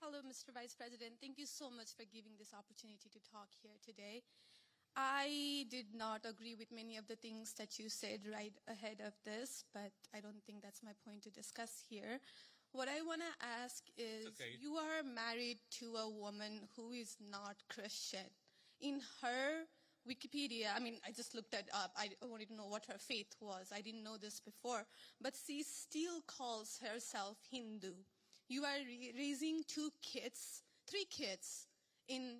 Hello, Mr. Vice President. Thank you so much for giving this opportunity to talk here today. I did not agree with many of the things that you said right ahead of this, but I don't think that's my point to discuss here. What I want to ask is, you are married to a woman who is not Christian. In her Wikipedia, I just looked it up. I wanted to know what her faith was. I didn't know this before. But she still calls herself Hindu. You are raising three kids in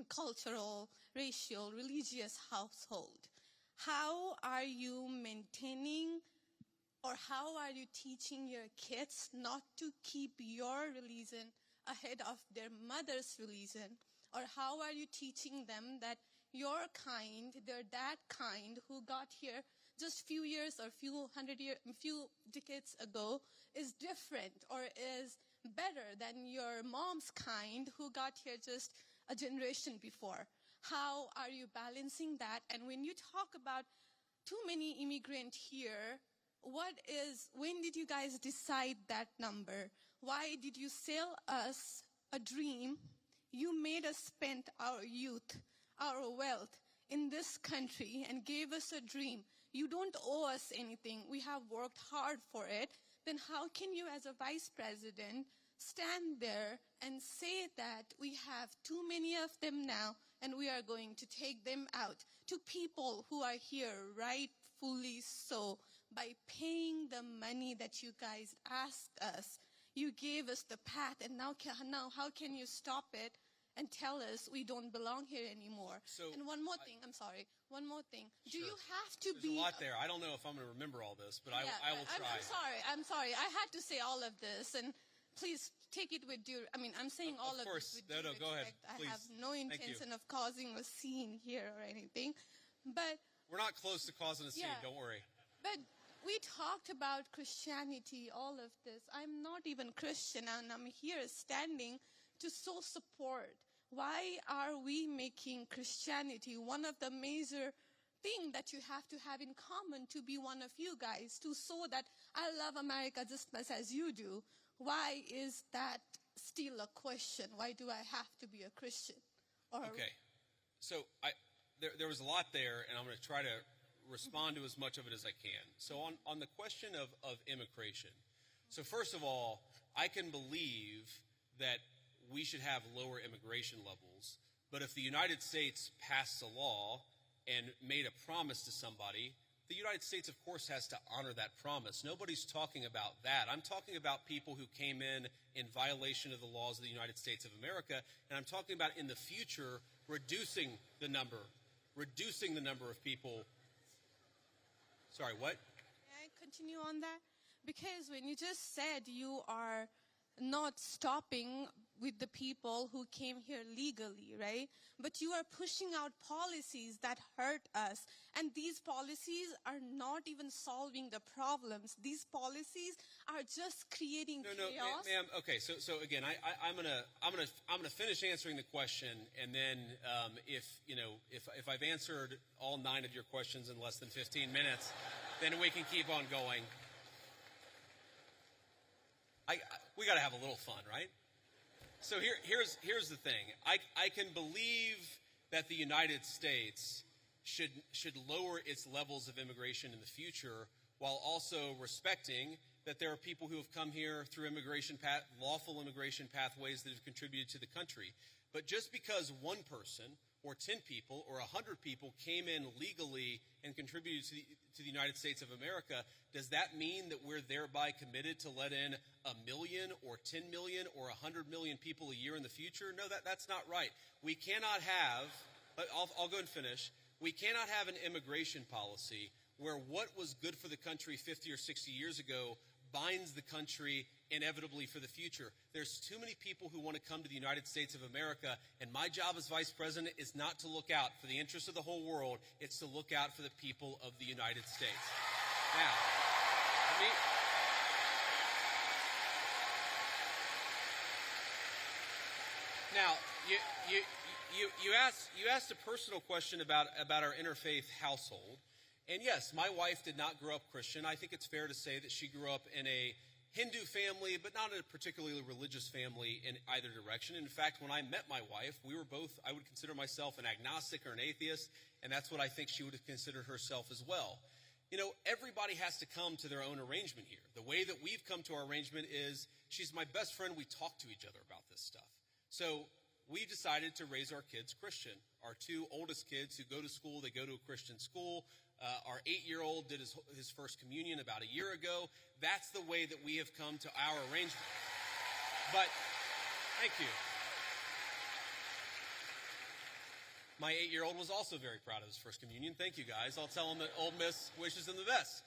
cultural, racial, religious household. How are you maintaining, or how are you teaching your kids not to keep your religion ahead of their mother's religion? Or how are you teaching them that your kind, they're that kind who got here just few years or few decades ago is different or is better than your mom's kind who got here just a generation before? How are you balancing that? And when you talk about too many immigrants here, when did you guys decide that number? Why did you sell us a dream? You made us spend our youth, our wealth in this country and gave us a dream. You don't owe us anything. We have worked hard for it. Then how can you as a vice president stand there and say that we have too many of them now and we are going to take them out to people who are here rightfully so by paying the money that you guys asked us? You gave us the path, and now how can you stop it and tell us we don't belong here anymore? And one more thing. One more thing. Sure. Do you have to There's be... a lot there. I don't know if I'm going to remember all this, but I will try. I'm sorry. I had to say all of this, and please take it with due... I'm saying all of this with due respect. Go ahead. Please. I have no intention of causing a scene here or anything, but... We're not close to causing a scene. Don't worry. But we talked about Christianity, all of this. I'm not even Christian, and I'm here standing to show support. Why are we making Christianity one of the major things that you have to have in common to be one of you guys, to show that I love America just as much as you do? Why is that still a question? Why do I have to be a Christian? Okay. So there was a lot there, and I'm going to try to respond to as much of it as I can. So on the question of immigration, so first of all, I can believe that we should have lower immigration levels, but if the United States passed a law and made a promise to somebody, the United States, of course, has to honor that promise. Nobody's talking about that. I'm talking about people who came in violation of the laws of the United States of America, and I'm talking about in the future reducing the number of people. Sorry, what? May I continue on that? Because when you just said you are not stopping with the people who came here legally, right? But you are pushing out policies that hurt us. And these policies are not even solving the problems. These policies are just creating chaos. No, ma'am. Okay, so again, I'm gonna finish answering the question, and then if I've answered all 9 of your questions in less than 15 minutes, then we can keep on going. We got to have a little fun, right? So here's the thing. I can believe that the United States should lower its levels of immigration in the future, while also respecting that there are people who have come here through lawful immigration pathways that have contributed to the country. But just because one person or 10 people or 100 people came in legally and contributed to the United States of America, does that mean that we're thereby committed to let in 1 million or 10 million or 100 million people a year in the future? No, that's not right. We cannot have, I'll go and finish, we cannot have an immigration policy where what was good for the country 50 or 60 years ago binds the country inevitably for the future. There's too many people who want to come to the United States of America, and my job as vice president is not to look out for the interests of the whole world. It's to look out for the people of the United States. Now, you asked a personal question about our interfaith household. And yes, my wife did not grow up Christian. I think it's fair to say that she grew up in a Hindu family, but not a particularly religious family in either direction. In fact, when I met my wife, we were both, I would consider myself an agnostic or an atheist, and that's what I think she would have considered herself as well. You know, everybody has to come to their own arrangement here. The way that we've come to our arrangement is she's my best friend. We talk to each other about this stuff. So we decided to raise our kids Christian. Our two oldest kids who go to school, they go to a Christian school. Our 8-year-old did his first communion about a year ago. That's the way that we have come to our arrangement. But, thank you. My 8-year-old was also very proud of his first communion. Thank you, guys. I'll tell him that Old Miss wishes him the best.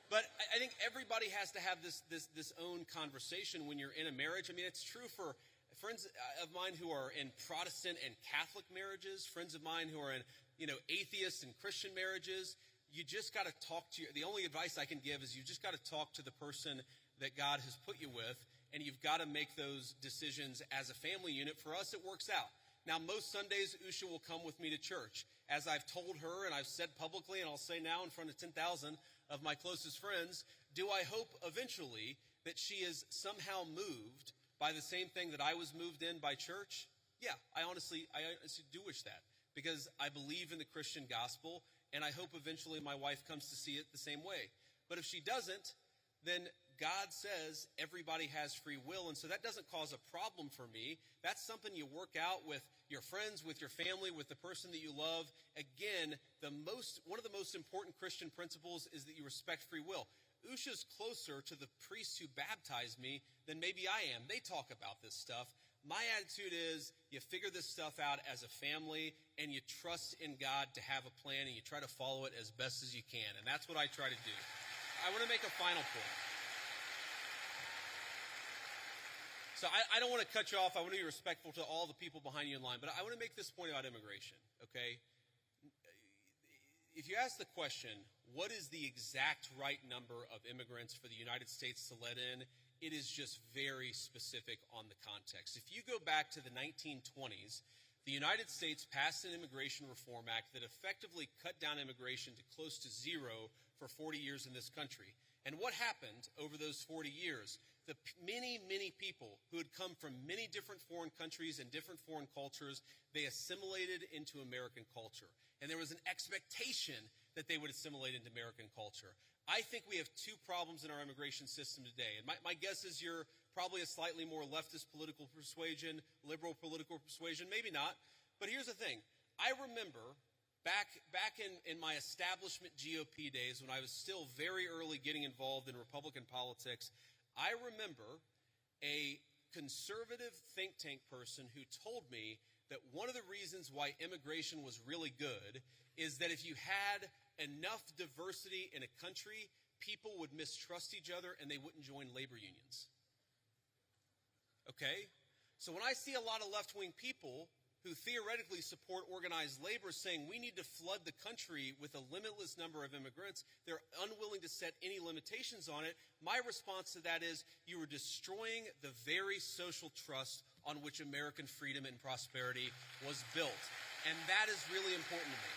But I think everybody has to have this own conversation when you're in a marriage. I mean, it's true for friends of mine who are in Protestant and Catholic marriages, friends of mine who are in, atheist and Christian marriages. You just got to talk to the only advice I can give is you just got to talk to the person that God has put you with, and you've got to make those decisions as a family unit. For us, it works out. Now, most Sundays, Usha will come with me to church. As I've told her, and I've said publicly, and I'll say now in front of 10,000 of my closest friends, do I hope eventually that she is somehow moved by the same thing that I was moved in by church? Yeah, I honestly do wish that, because I believe in the Christian gospel, and I hope eventually my wife comes to see it the same way. But if she doesn't, then God says everybody has free will, and so that doesn't cause a problem for me. That's something you work out with your friends, with your family, with the person that you love. Again, one of the most important Christian principles is that you respect free will. Usha's closer to the priests who baptized me than maybe I am. They talk about this stuff. My attitude is you figure this stuff out as a family, and you trust in God to have a plan, and you try to follow it as best as you can. And that's what I try to do. I want to make a final point. So I don't want to cut you off. I want to be respectful to all the people behind you in line. But I want to make this point about immigration, okay? If you ask the question, what is the exact right number of immigrants for the United States to let in, it is just very specific on the context. If you go back to the 1920s, the United States passed an Immigration Reform Act that effectively cut down immigration to close to zero for 40 years in this country. And what happened over those 40 years? The many, many people who had come from many different foreign countries and different foreign cultures, they assimilated into American culture. And there was an expectation that they would assimilate into American culture. I think we have two problems in our immigration system today. And my guess is you're probably a slightly more leftist political persuasion, liberal political persuasion, maybe not. But here's the thing. I remember back in my establishment GOP days when I was still very early getting involved in Republican politics, I remember a conservative think tank person who told me that one of the reasons why immigration was really good is that if you had enough diversity in a country, people would mistrust each other and they wouldn't join labor unions. Okay? So when I see a lot of left-wing people who theoretically support organized labor saying we need to flood the country with a limitless number of immigrants, they're unwilling to set any limitations on it. My response to that is you are destroying the very social trust on which American freedom and prosperity was built. And that is really important to me.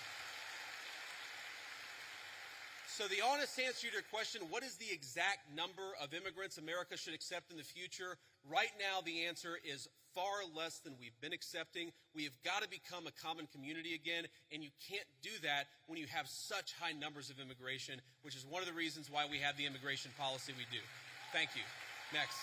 So the honest answer to your question, what is the exact number of immigrants America should accept in the future? Right now, the answer is far less than we've been accepting. We have got to become a common community again, and you can't do that when you have such high numbers of immigration, which is one of the reasons why we have the immigration policy we do. Thank you. Next.